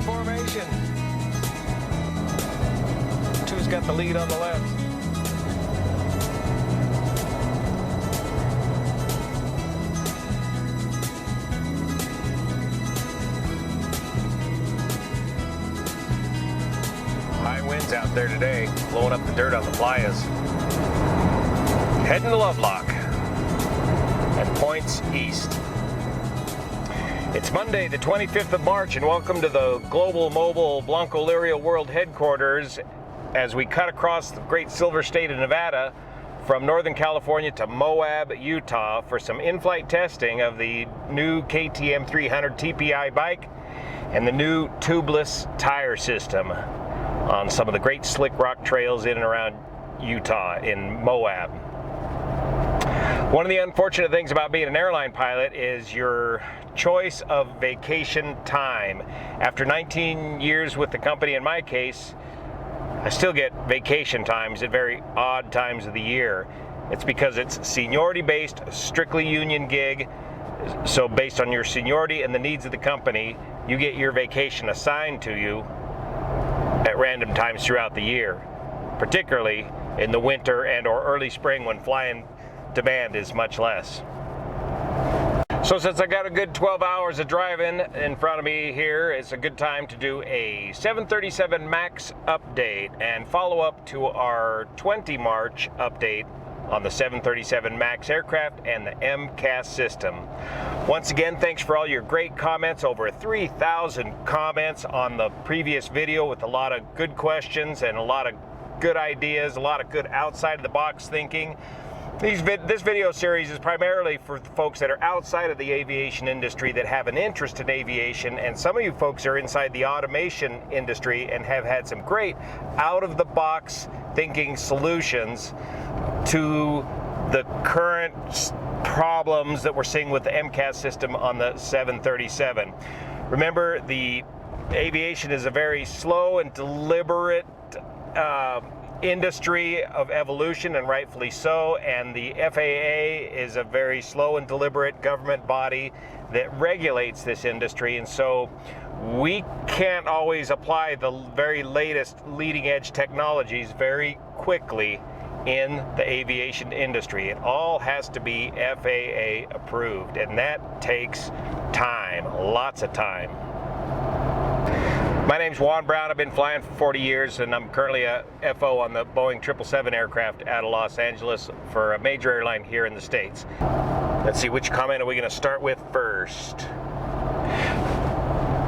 formation. Two's got the lead on the left. High winds out there today, blowing up the dirt on the playas. Heading to Lovelock and points east. It's Monday, the 25th of March, and welcome to the Global Mobile Blancolirio World Headquarters as we cut across the great Silver State of Nevada from Northern California to Moab, Utah for some in-flight testing of the new KTM 300 TPI bike and the new tubeless tire system on some of the great slick rock trails in and around Utah in Moab. One of the unfortunate things about being an airline pilot is your choice of vacation time. After 19 years with the company, in my case, I still get vacation times at very odd times of the year. It's because it's seniority-based, strictly union gig. So based on your seniority and the needs of the company, you get your vacation assigned to you at random times throughout the year, particularly in the winter and or early spring when flying demand is much less. So since I got a good 12 hours of driving in front of me here, it's a good time to do a 737 MAX update and follow up to our 20 March update on the 737 MAX aircraft and the MCAS system. Once again, thanks for all your great comments. Over 3,000 comments on the previous video with a lot of good questions and a lot of good ideas, a lot of good outside of the box thinking. This video series is primarily for the folks that are outside of the aviation industry that have an interest in aviation, and some of you folks are inside the automation industry and have had some great out-of-the-box thinking solutions to the current problems that we're seeing with the MCAS system on the 737. Remember, the aviation is a very slow and deliberate industry of evolution, and rightfully so, and the FAA is a very slow and deliberate government body that regulates this industry, and so we can't always apply the very latest leading edge technologies very quickly in the aviation industry. It all has to be FAA approved, and that takes time, lots of time. My name's Juan Brown. I've been flying for 40 years, and I'm currently a FO on the Boeing 777 aircraft out of Los Angeles for a major airline here in the States. Let's see, which comment are we going to start with first?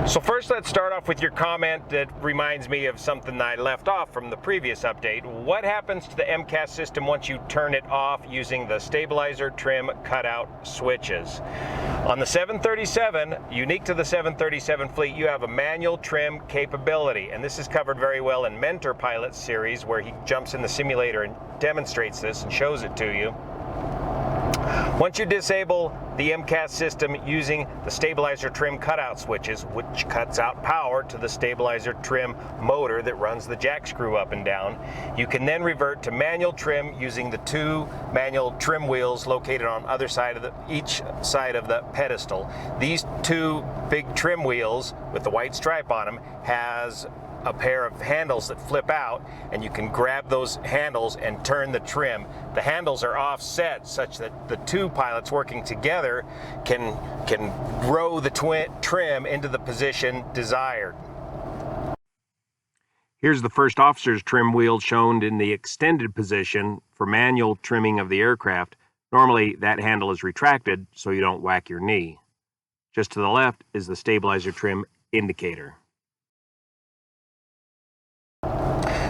So first, let's start off with your comment that reminds me of something that I left off from the previous update. What happens to the MCAS system once you turn it off using the stabilizer trim cutout switches? On the 737, unique to the 737 fleet, you have a manual trim capability, and this is covered very well in Mentor Pilot's series, where he jumps in the simulator and demonstrates this and shows it to you. Once you disable the MCAS system using the stabilizer trim cutout switches, which cuts out power to the stabilizer trim motor that runs the jack screw up and down, you can then revert to manual trim using the two manual trim wheels located on each side of the pedestal. These two big trim wheels with the white stripe on them has a pair of handles that flip out, and you can grab those handles and turn the trim. The handles are offset such that the two pilots working together can row the trim into the position desired. Here's the first officer's trim wheel shown in the extended position for manual trimming of the aircraft. Normally that handle is retracted so you don't whack your knee. Just to the left is the stabilizer trim indicator.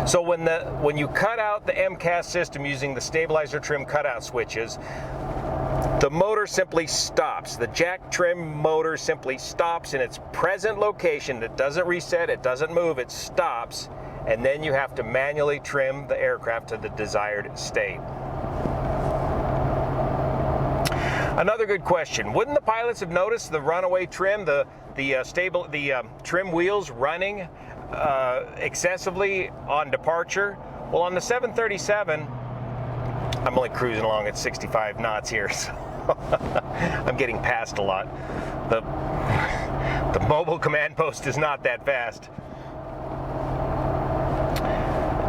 So when you cut out the MCAS system using the stabilizer trim cutout switches, the motor simply stops. The jack trim motor simply stops in its present location. It doesn't reset, it doesn't move, it stops, and then you have to manually trim the aircraft to the desired state. Another good question. Wouldn't the pilots have noticed the runaway trim, the trim wheels running excessively on departure? Well, on the 737, I'm only cruising along at 65 knots here, so I'm getting past a lot. The mobile command post is not that fast.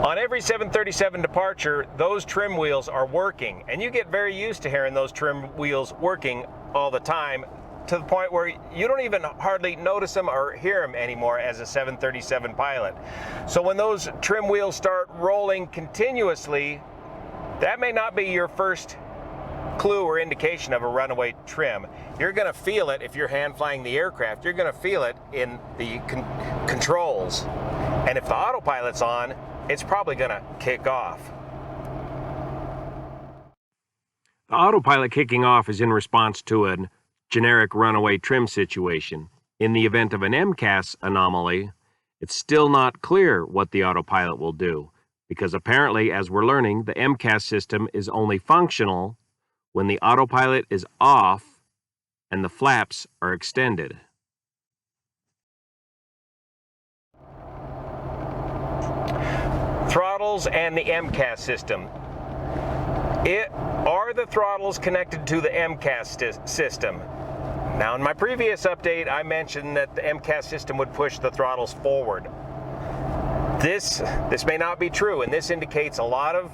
On every 737 departure, those trim wheels are working, and you get very used to hearing those trim wheels working all the time, to the point where you don't even hardly notice them or hear them anymore as a 737 pilot. So when those trim wheels start rolling continuously, that may not be your first clue or indication of a runaway trim. You're going to feel it if you're hand flying the aircraft. You're going to feel it in the controls. And if the autopilot's on, it's probably going to kick off. The autopilot kicking off is in response to a generic runaway trim situation. In the event of an MCAS anomaly, it's still not clear what the autopilot will do, because apparently, as we're learning, the MCAS system is only functional when the autopilot is off and the flaps are extended. Throttles and the MCAS system. Are the throttles connected to the MCAS system? Now, in my previous update, I mentioned that the MCAS system would push the throttles forward. This may not be true, and this indicates a lot of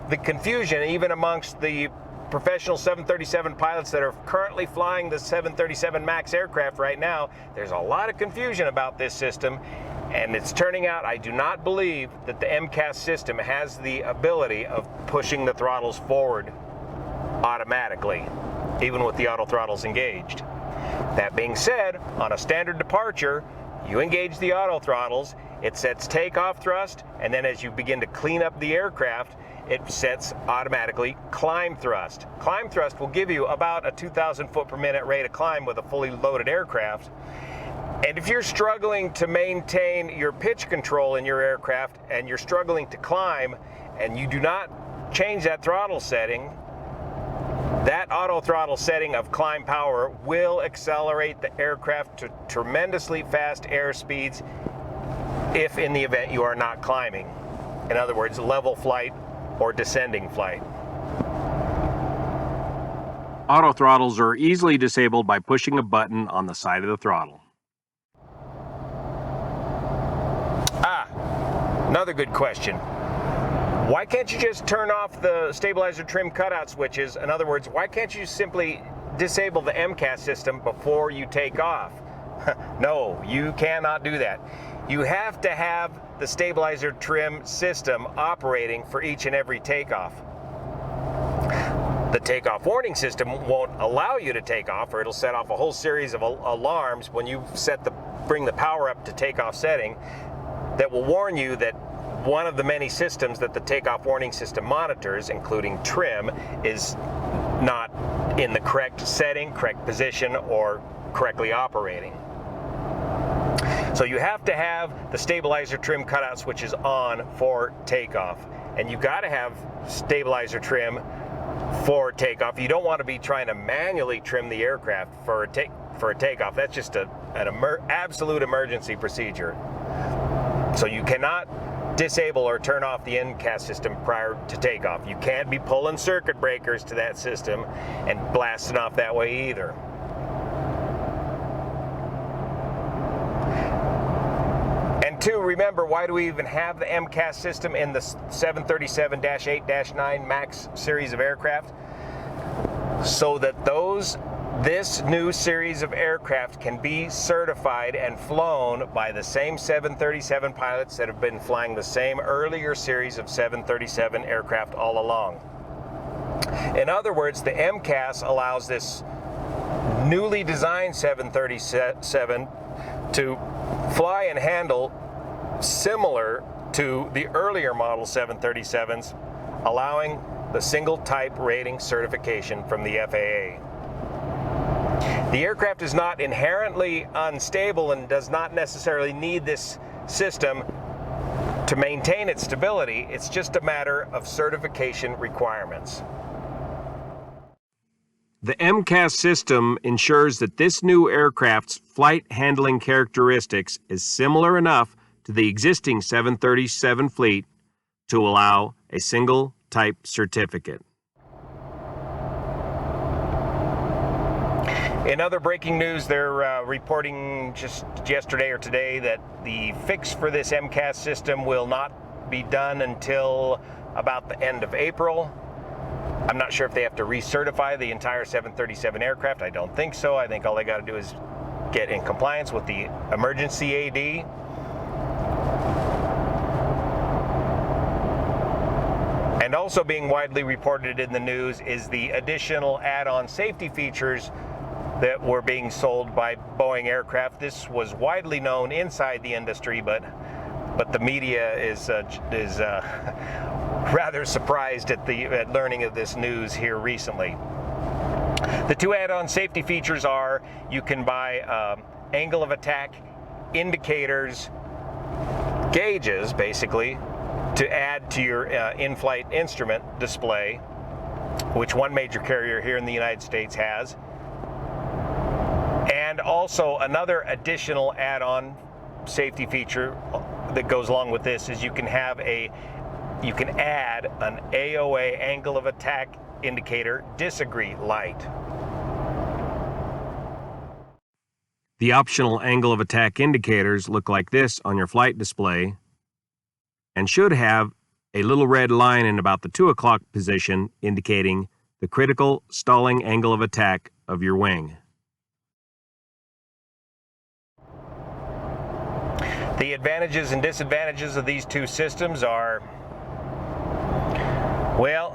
the confusion, even amongst the professional 737 pilots that are currently flying the 737 MAX aircraft right now. There's a lot of confusion about this system, and it's turning out I do not believe that the MCAS system has the ability of pushing the throttles forward automatically, even with the auto throttles engaged. That being said, on a standard departure, you engage the auto throttles, it sets takeoff thrust, and then as you begin to clean up the aircraft, it sets automatically climb thrust. Climb thrust will give you about a 2,000 foot per minute rate of climb with a fully loaded aircraft. And if you're struggling to maintain your pitch control in your aircraft and you're struggling to climb and you do not change that throttle setting, that auto throttle setting of climb power will accelerate the aircraft to tremendously fast air speeds if in the event you are not climbing. In other words, level flight or descending flight. Auto throttles are easily disabled by pushing a button on the side of the throttle. Another good question. Why can't you just turn off the stabilizer trim cutout switches? In other words, why can't you simply disable the MCAS system before you take off? No, you cannot do that. You have to have the stabilizer trim system operating for each and every takeoff. The takeoff warning system won't allow you to take off, or it'll set off a whole series of alarms when you bring the power up to takeoff setting that will warn you that one of the many systems that the takeoff warning system monitors, including trim, is not in the correct setting, correct position, or correctly operating. So you have to have the stabilizer trim cutout switches on for takeoff. And you've got to have stabilizer trim for takeoff. You don't want to be trying to manually trim the aircraft for a takeoff. That's just an absolute emergency procedure. So you cannot disable or turn off the MCAS system prior to takeoff. You can't be pulling circuit breakers to that system and blasting off that way either. And two, remember, why do we even have the MCAS system in the 737-8-9 MAX series of aircraft? So that this new series of aircraft can be certified and flown by the same 737 pilots that have been flying the same earlier series of 737 aircraft all along. In other words, the MCAS allows this newly designed 737 to fly and handle similar to the earlier model 737s, allowing the single type rating certification from the FAA. The aircraft is not inherently unstable and does not necessarily need this system to maintain its stability. It's just a matter of certification requirements. The MCAS system ensures that this new aircraft's flight handling characteristics is similar enough to the existing 737 fleet to allow a single type certificate. In other breaking news, they're reporting just yesterday or today that the fix for this MCAS system will not be done until about the end of April. I'm not sure if they have to recertify the entire 737 aircraft. I don't think so. I think all they got to do is get in compliance with the emergency AD. And also being widely reported in the news is the additional add-on safety features that were being sold by Boeing aircraft. This was widely known inside the industry, but the media is rather surprised at learning of this news here recently. The two add-on safety features are you can buy angle of attack indicators, gauges basically, to add to your in-flight instrument display, which one major carrier here in the United States has. And also another additional add-on safety feature that goes along with this is you can add an AOA angle of attack indicator disagree light. The optional angle of attack indicators look like this on your flight display and should have a little red line in about the 2 o'clock position indicating the critical stalling angle of attack of your wing. The advantages and disadvantages of these two systems are, well,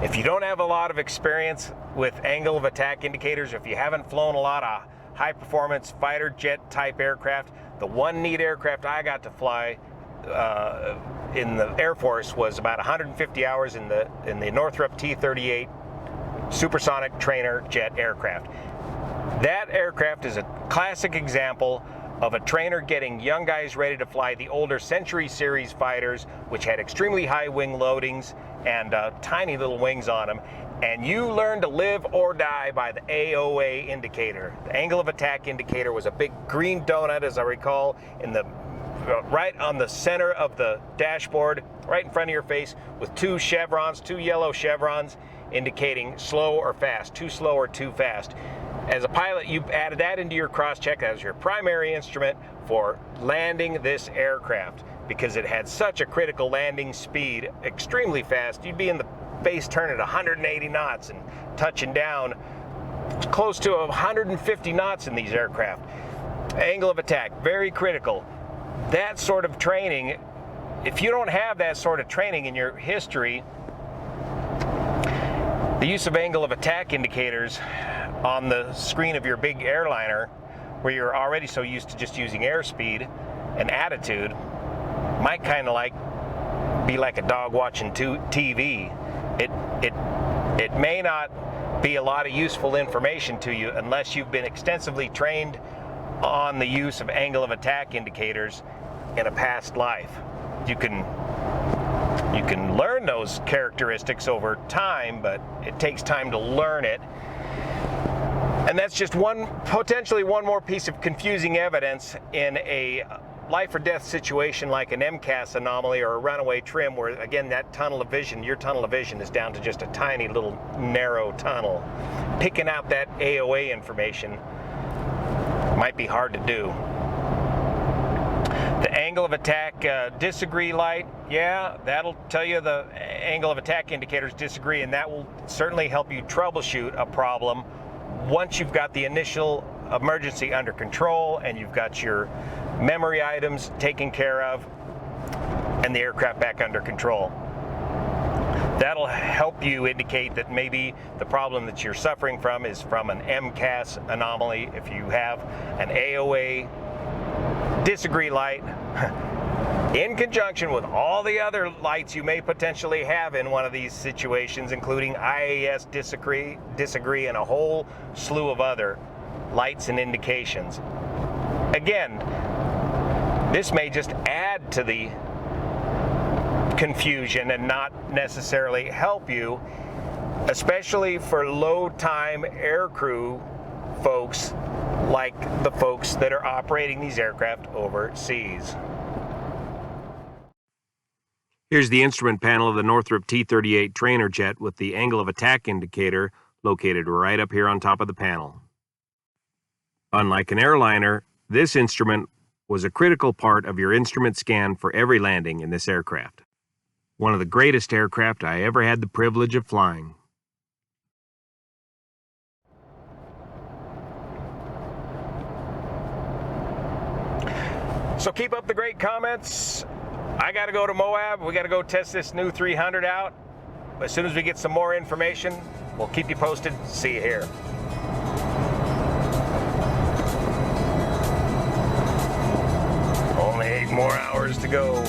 if you don't have a lot of experience with angle of attack indicators, if you haven't flown a lot of high performance fighter jet type aircraft, the one neat aircraft I got to fly in the Air Force was about 150 hours in the Northrop T-38 supersonic trainer jet aircraft. That aircraft is a classic example of a trainer getting young guys ready to fly the older Century Series fighters, which had extremely high wing loadings and tiny little wings on them. And you learn to live or die by the AOA indicator. The angle of attack indicator was a big green donut, as I recall, in the right on the center of the dashboard, right in front of your face, with two yellow chevrons indicating slow or fast, too slow or too fast. As a pilot, you added that into your cross-check as your primary instrument for landing this aircraft because it had such a critical landing speed, extremely fast. You'd be in the base turn at 180 knots and touching down close to 150 knots in these aircraft. Angle of attack, very critical. That sort of training, if you don't have that sort of training in your history, the use of angle of attack indicators on the screen of your big airliner, where you're already so used to just using airspeed and attitude, might kind of be like a dog watching TV. It may not be a lot of useful information to you unless you've been extensively trained on the use of angle of attack indicators in a past life. You can learn those characteristics over time, but it takes time to learn it. And that's just potentially one more piece of confusing evidence in a life or death situation like an MCAS anomaly or a runaway trim, where again your tunnel of vision is down to just a tiny little narrow tunnel. Picking out that AOA information might be hard to do. The angle of attack disagree light, yeah, that'll tell you the angle of attack indicators disagree, and that will certainly help you troubleshoot a problem once you've got the initial emergency under control and you've got your memory items taken care of and the aircraft back under control. That'll help you indicate that maybe the problem that you're suffering from is from an MCAS anomaly. If you have an AOA disagree light in conjunction with all the other lights you may potentially have in one of these situations, including IAS disagree and a whole slew of other lights and indications. Again, this may just add to the confusion and not necessarily help you, especially for low-time aircrew folks like the folks that are operating these aircraft overseas. Here's the instrument panel of the Northrop T-38 trainer jet with the angle of attack indicator located right up here on top of the panel. Unlike an airliner, this instrument was a critical part of your instrument scan for every landing in this aircraft. One of the greatest aircraft I ever had the privilege of flying. So keep up the great comments. I got to go to Moab. We got to go test this new 300 out. As soon as we get some more information, we'll keep you posted. See you here. Only 8 more hours to go.